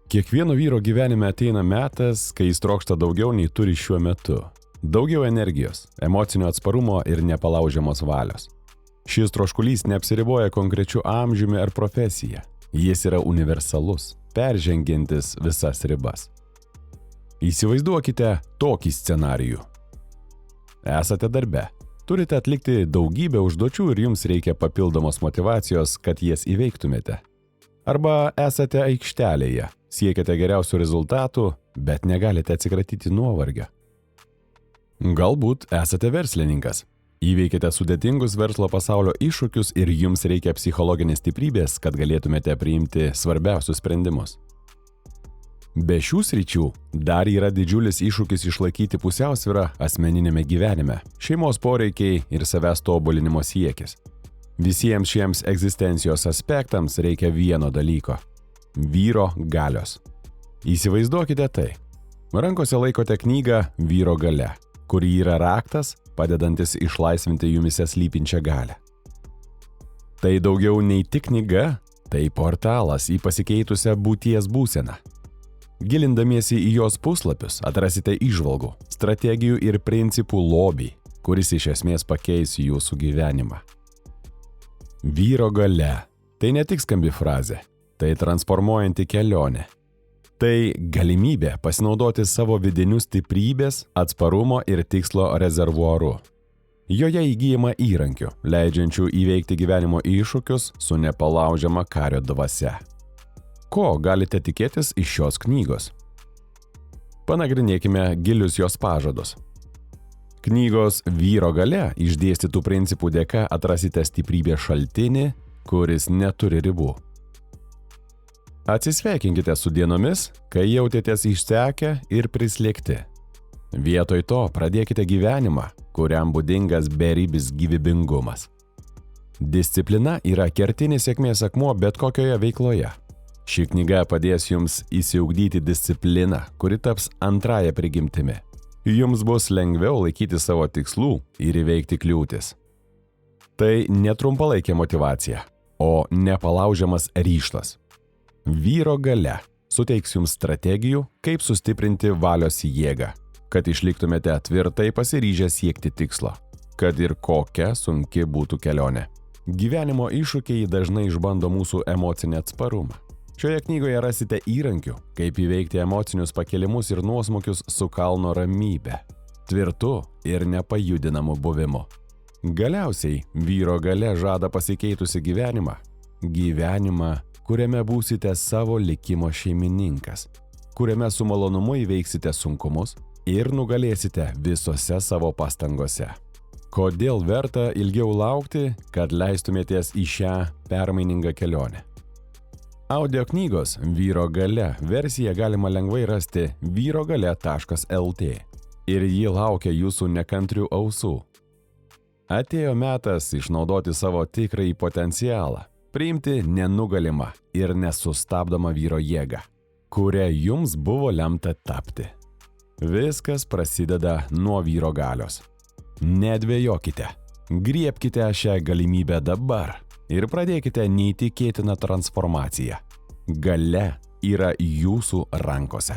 Kiekvieno vyro gyvenime ateina metas, kai jis trokšta daugiau nei turi šiuo metu. Daugiau energijos, emocinio atsparumo ir nepalaužiamos valios. Šis troškulys neapsiriboja konkrečiu amžiumi ar profesija. Jis yra universalus, peržengiantis visas ribas. Įsivaizduokite tokį scenarijų. Esate darbe. Turite atlikti daugybę užduočių ir jums reikia papildomos motyvacijos, kad jas įveiktumėte. Arba esate aikštelėje, siekiate geriausių rezultatų, bet negalite atsikratyti nuovargio. Galbūt esate verslininkas. Įveikite sudėtingus verslo pasaulio iššūkius ir jums reikia psichologinės stiprybės, kad galėtumėte priimti svarbiausius sprendimus. Be šių sričių dar yra didžiulis iššūkis išlaikyti pusiausvyrą asmeninėme gyvenime, šeimos poreikiai ir savęs tobulinimo siekis. Visiems šiems egzistencijos aspektams reikia vieno dalyko – vyro galios. Įsivaizduokite tai. Rankose laikote knygą Vyro galia, kuri yra raktas, padedantis išlaisvinti jumise slypinčią galią. Tai daugiau nei tik knyga, tai portalas į pasikeitusią būties būseną. Gilindamiesi į jos puslapius atrasite įžvalgų, strategijų ir principų lobį, kuris iš esmės pakeis jūsų gyvenimą. Vyro galia – tai ne tik skambi frazė, tai transformuojanti kelionė. Tai galimybė pasinaudoti savo vidinių stiprybės, atsparumo ir tikslo rezervuaru. Joje įgyjama įrankių, leidžiančių įveikti gyvenimo iššūkius su nepalaužiama kario dvasia. Ko galite tikėtis iš šios knygos? Panagrinėkime gilius jos pažadus. Knygos Vyro galia išdėstytų principų dėka atrasite stiprybės šaltinį, kuris neturi ribų. Atsisveikinkite su dienomis, kai jautėtės išsekę ir prislėgti. Vietoj to pradėkite gyvenimą, kuriam būdingas beribis gyvybingumas. Disciplina yra kertinis sėkmės akmuo bet kokioje veikloje. Ši knyga padės jums įsiugdyti discipliną, kuri taps antrąja prigimtimi. Jums bus lengviau laikyti savo tikslų ir įveikti kliūtis. Tai netrumpalaikė motyvacija, o nepalaužiamas ryžtas. Vyro galia suteiks jums strategijų, kaip sustiprinti valios jėgą, kad išliktumėte tvirtai pasiryžę siekti tikslo, kad ir kokia sunki būtų kelionė. Gyvenimo iššūkiai dažnai išbando mūsų emocinį atsparumą. Šioje knygoje rasite įrankių, kaip įveikti emocinius pakilimus ir nuosmukius su kalno ramybe, tvirtu ir nepajudinamu buvimu. Galiausiai Vyro galia žada pasikeitusi gyvenimą. Gyvenimą, kuriame būsite savo likimo šeimininkas, kuriame su malonumu įveiksite sunkumus ir nugalėsite visose savo pastangose. Kodėl verta ilgiau laukti, kad leistumėtės į šią permainingą kelionę? Audio knygos Vyro galia versiją galima lengvai rasti vyrogalia.lt ir ji laukia jūsų nekantrių ausų. Atėjo metas išnaudoti savo tikrąjį potencialą, priimti nenugalimą ir nesustabdomą vyro jėgą, kuria jums buvo lemta tapti. Viskas prasideda nuo vyro galios. Nedvejokite, griebkite šią galimybę dabar ir pradėkite neįtikėtiną transformaciją. Galia yra jūsų rankose.